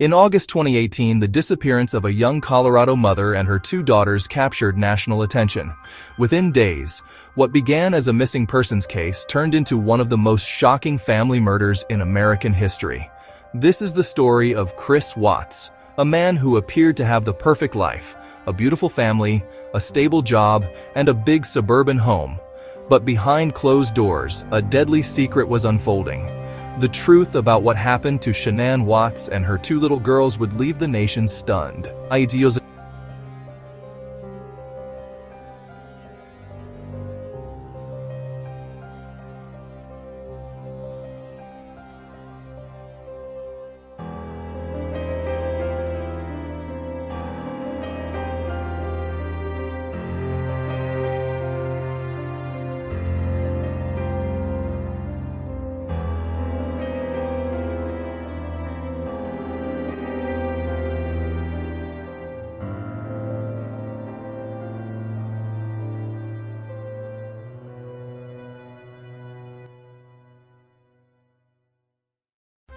In August 2018, the disappearance of a young Colorado mother and her two daughters captured national attention. Within days, what began as a missing persons case turned into one of the most shocking family murders in American history. This is the story of Chris Watts, a man who appeared to have the perfect life, a beautiful family, a stable job, and a big suburban home. But behind closed doors, a deadly secret was unfolding. The truth about what happened to Shanann Watts and her two little girls would leave the nation stunned.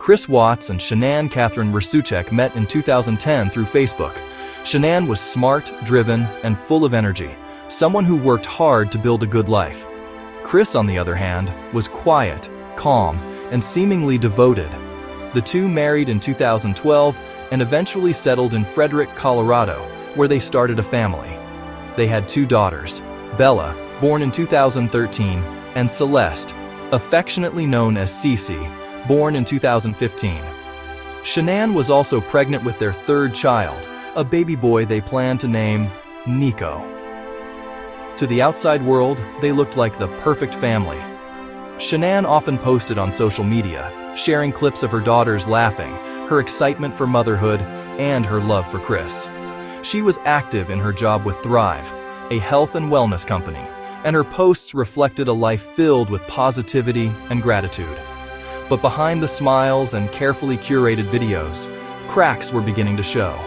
Chris Watts and Shanann Catherine Rzucek met in 2010 through Facebook. Shanann was smart, driven, and full of energy, someone who worked hard to build a good life. Chris, on the other hand, was quiet, calm, and seemingly devoted. The two married in 2012 and eventually settled in Frederick, Colorado, where they started a family. They had two daughters, Bella, born in 2013, and Celeste, affectionately known as Cece, born in 2015. Shanann was also pregnant with their third child, a baby boy they planned to name Nico. To the outside world, they looked like the perfect family. Shanann often posted on social media, sharing clips of her daughters laughing, her excitement for motherhood, and her love for Chris. She was active in her job with Thrive, a health and wellness company, and her posts reflected a life filled with positivity and gratitude. But behind the smiles and carefully curated videos, cracks were beginning to show.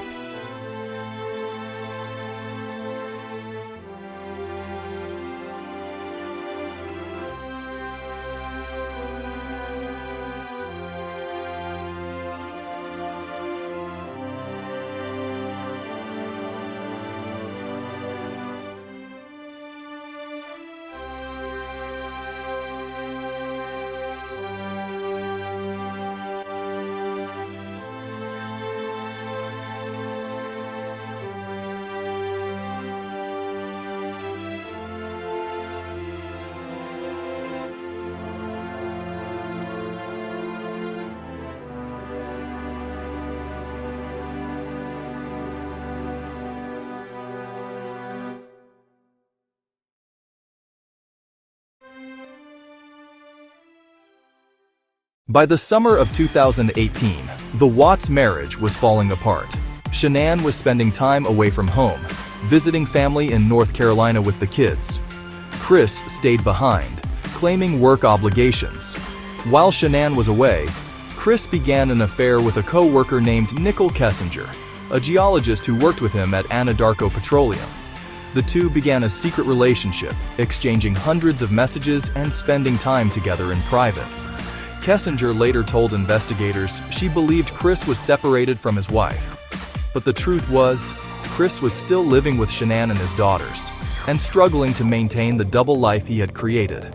By the summer of 2018, the Watts marriage was falling apart. Shanann was spending time away from home, visiting family in North Carolina with the kids. Chris stayed behind, claiming work obligations. While Shanann was away, Chris began an affair with a co-worker named Nicole Kessinger, a geologist who worked with him at Anadarko Petroleum. The two began a secret relationship, exchanging hundreds of messages and spending time together in private. Kessinger later told investigators she believed Chris was separated from his wife. But the truth was, Chris was still living with Shanann and his daughters, and struggling to maintain the double life he had created.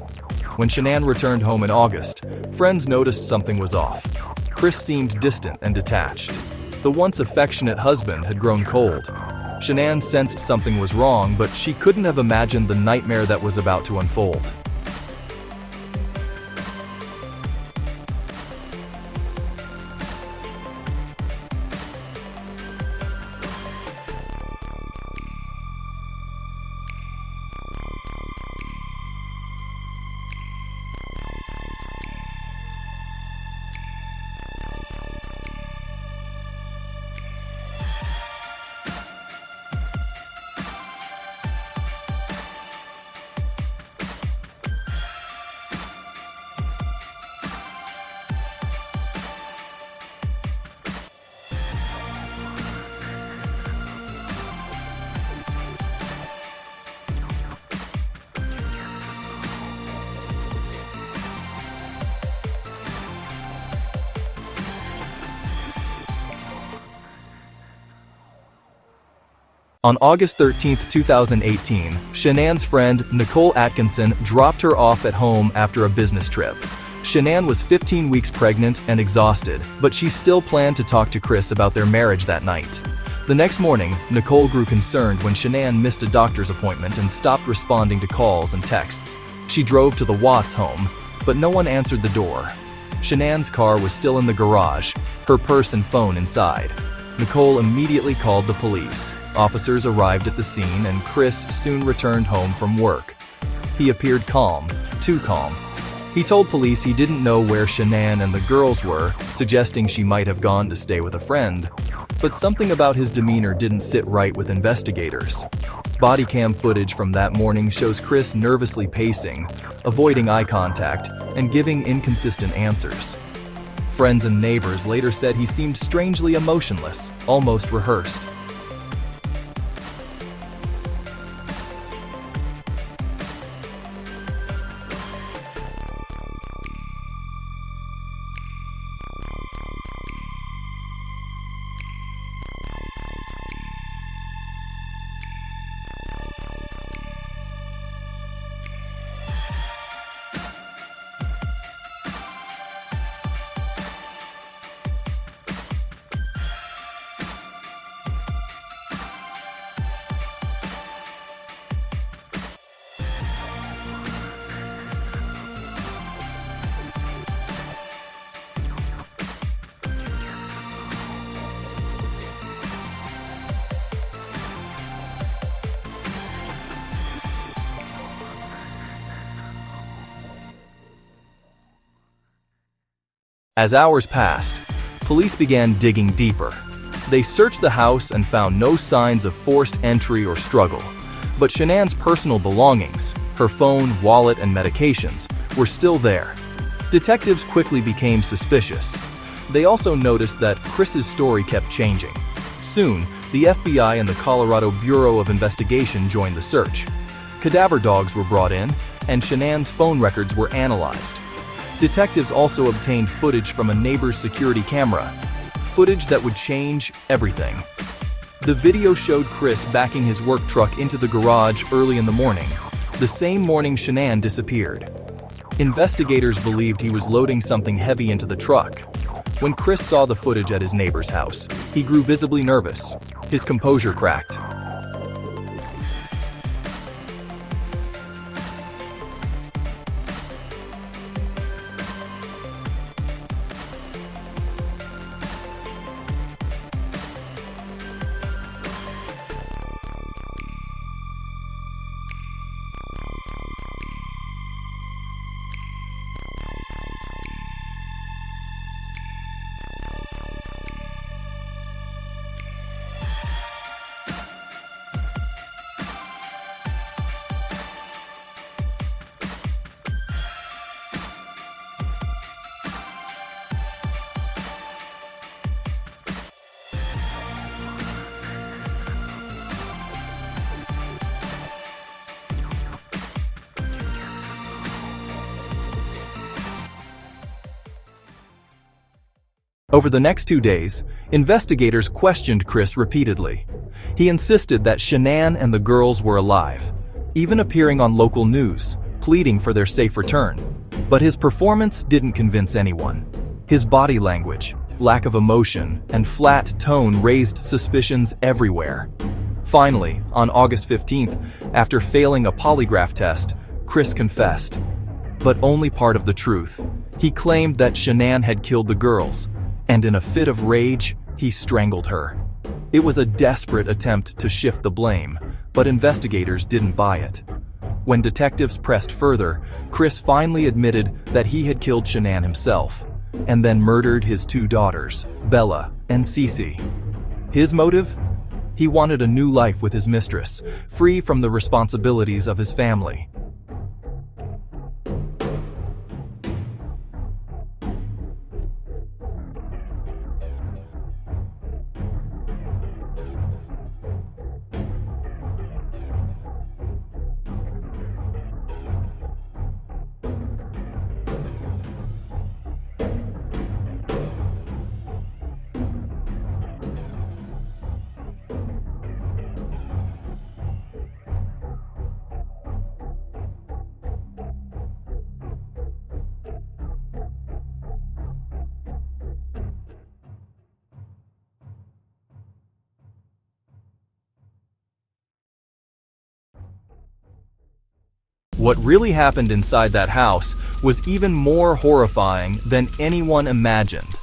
When Shanann returned home in August, friends noticed something was off. Chris seemed distant and detached. The once affectionate husband had grown cold. Shanann sensed something was wrong, but she couldn't have imagined the nightmare that was about to unfold. On August 13, 2018, Shanann's friend Nicole Atkinson dropped her off at home after a business trip. Shanann was 15 weeks pregnant and exhausted, but she still planned to talk to Chris about their marriage that night. The next morning, Nicole grew concerned when Shanann missed a doctor's appointment and stopped responding to calls and texts. She drove to the Watts home, but no one answered the door. Shanann's car was still in the garage, her purse and phone inside. Nicole immediately called the police. Officers arrived at the scene and Chris soon returned home from work. He appeared calm, too calm. He told police he didn't know where Shanann and the girls were, suggesting she might have gone to stay with a friend. But something about his demeanor didn't sit right with investigators. Body cam footage from that morning shows Chris nervously pacing, avoiding eye contact, and giving inconsistent answers. Friends and neighbors later said he seemed strangely emotionless, almost rehearsed. As hours passed, police began digging deeper. They searched the house and found no signs of forced entry or struggle. But Shanann's personal belongings, her phone, wallet, and medications, were still there. Detectives quickly became suspicious. They also noticed that Chris's story kept changing. Soon, the FBI and the Colorado Bureau of Investigation joined the search. Cadaver dogs were brought in, and Shanann's phone records were analyzed. Detectives also obtained footage from a neighbor's security camera, footage that would change everything. The video showed Chris backing his work truck into the garage early in the morning, the same morning Shanann disappeared. Investigators believed he was loading something heavy into the truck. When Chris saw the footage at his neighbor's house, he grew visibly nervous. His composure cracked. Over the next 2 days, investigators questioned Chris repeatedly. He insisted that Shanann and the girls were alive, even appearing on local news, pleading for their safe return. But his performance didn't convince anyone. His body language, lack of emotion, and flat tone raised suspicions everywhere. Finally, on August 15th, after failing a polygraph test, Chris confessed. But only part of the truth. He claimed that Shanann had killed the girls, and in a fit of rage, he strangled her. It was a desperate attempt to shift the blame, but investigators didn't buy it. When detectives pressed further, Chris finally admitted that he had killed Shanann himself, and then murdered his 2 daughters, Bella and Cece. His motive? He wanted a new life with his mistress, free from the responsibilities of his family. What really happened inside that house was even more horrifying than anyone imagined.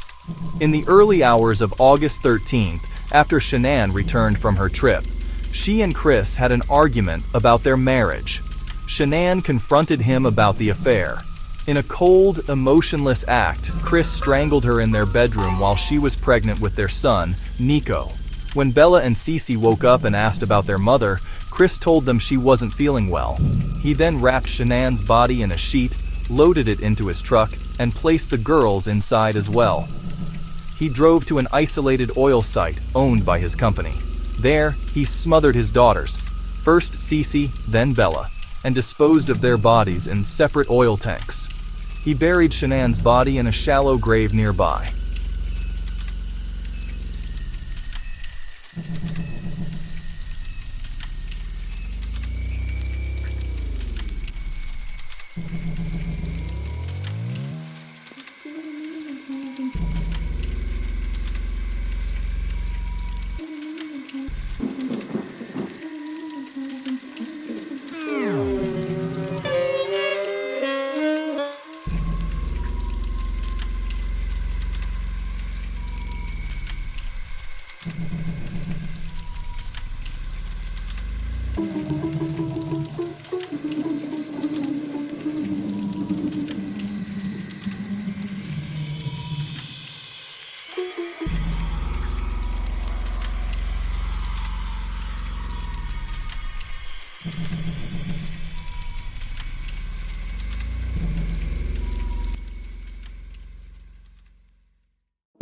In the early hours of August 13th, after Shanann returned from her trip, she and Chris had an argument about their marriage. Shanann confronted him about the affair. In a cold, emotionless act, Chris strangled her in their bedroom while she was pregnant with their son, Nico. When Bella and Cece woke up and asked about their mother, Chris told them she wasn't feeling well. He then wrapped Shanann's body in a sheet, loaded it into his truck, and placed the girls inside as well. He drove to an isolated oil site owned by his company. There, he smothered his daughters, first Cece, then Bella, and disposed of their bodies in separate oil tanks. He buried Shanann's body in a shallow grave nearby.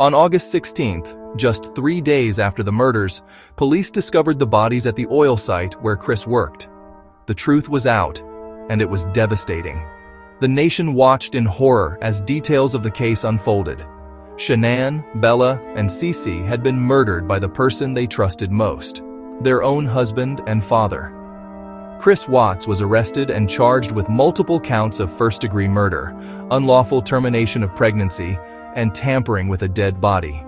On August 16th, just 3 days after the murders, police discovered the bodies at the oil site where Chris worked. The truth was out, and it was devastating. The nation watched in horror as details of the case unfolded. Shanann, Bella, and Cece had been murdered by the person they trusted most, their own husband and father. Chris Watts was arrested and charged with multiple counts of first-degree murder, unlawful termination of pregnancy, and tampering with a dead body.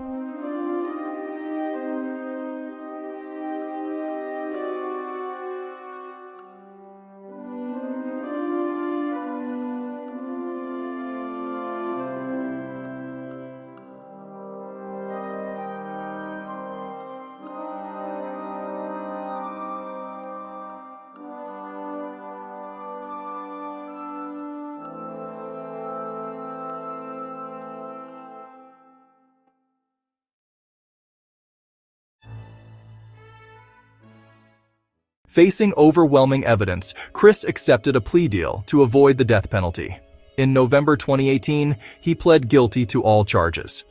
Facing overwhelming evidence, Chris accepted a plea deal to avoid the death penalty. In November 2018, he pled guilty to all charges.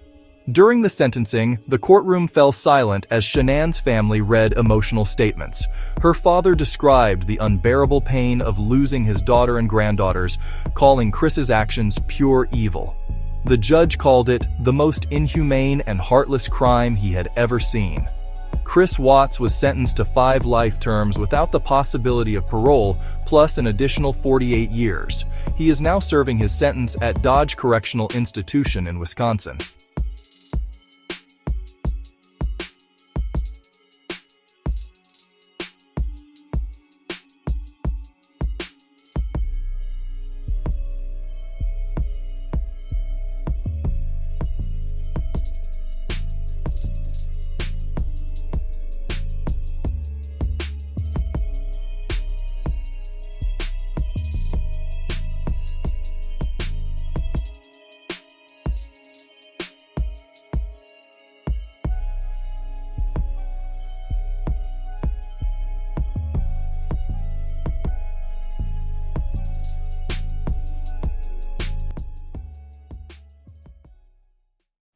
During the sentencing, the courtroom fell silent as Shanann's family read emotional statements. Her father described the unbearable pain of losing his daughter and granddaughters, calling Chris's actions pure evil. The judge called it the most inhumane and heartless crime he had ever seen. Chris Watts was sentenced to 5 life terms without the possibility of parole, plus an additional 48 years. He is now serving his sentence at Dodge Correctional Institution in Wisconsin.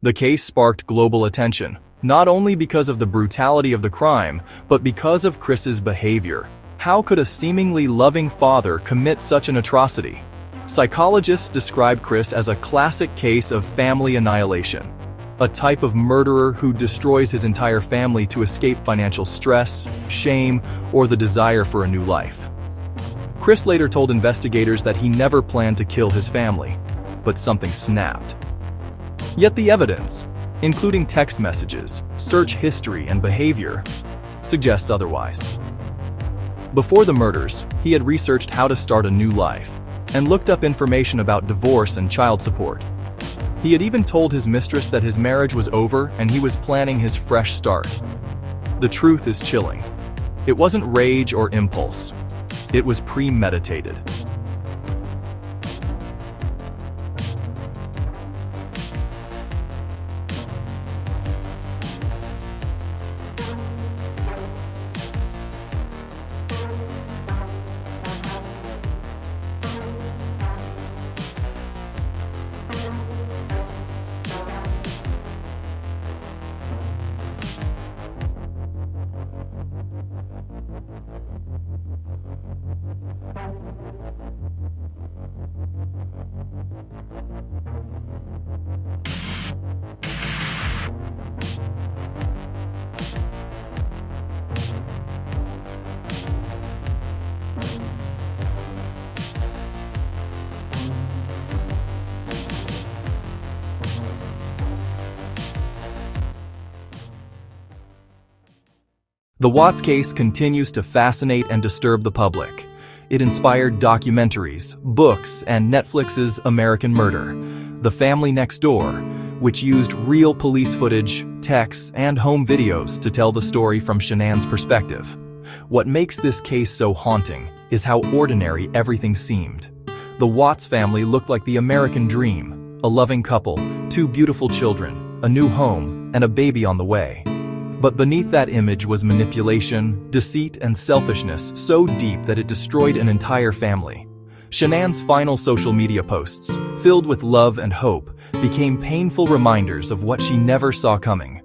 The case sparked global attention, not only because of the brutality of the crime, but because of Chris's behavior. How could a seemingly loving father commit such an atrocity? Psychologists describe Chris as a classic case of family annihilation, a type of murderer who destroys his entire family to escape financial stress, shame, or the desire for a new life. Chris later told investigators that he never planned to kill his family, but something snapped. Yet the evidence, including text messages, search history, and behavior, suggests otherwise. Before the murders, he had researched how to start a new life and looked up information about divorce and child support. He had even told his mistress that his marriage was over and he was planning his fresh start. The truth is chilling. It wasn't rage or impulse. It was premeditated. The Watts case continues to fascinate and disturb the public. It inspired documentaries, books, and Netflix's American Murder, The Family Next Door, which used real police footage, texts, and home videos to tell the story from Shanann's perspective. What makes this case so haunting is how ordinary everything seemed. The Watts family looked like the American dream, a loving couple, 2 beautiful children, a new home, and a baby on the way. But beneath that image was manipulation, deceit, and selfishness so deep that it destroyed an entire family. Shanann's final social media posts, filled with love and hope, became painful reminders of what she never saw coming.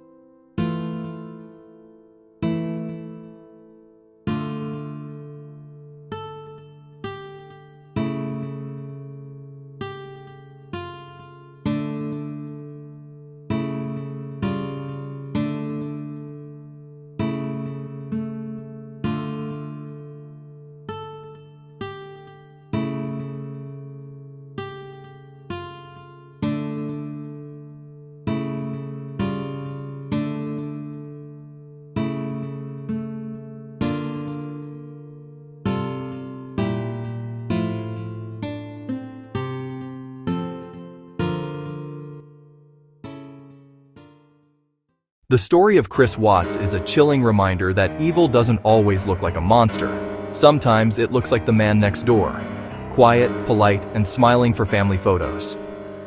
The story of Chris Watts is a chilling reminder that evil doesn't always look like a monster. Sometimes it looks like the man next door, quiet, polite, and smiling for family photos.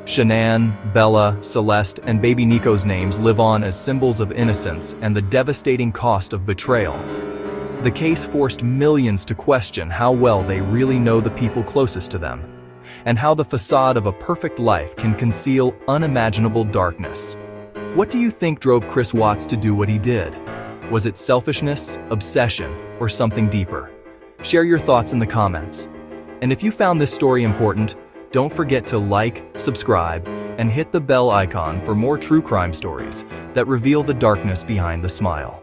Shanann, Bella, Celeste, and baby Nico's names live on as symbols of innocence and the devastating cost of betrayal. The case forced millions to question how well they really know the people closest to them, and how the facade of a perfect life can conceal unimaginable darkness. What do you think drove Chris Watts to do what he did? Was it selfishness, obsession, or something deeper? Share your thoughts in the comments. And if you found this story important, don't forget to like, subscribe, and hit the bell icon for more true crime stories that reveal the darkness behind the smile.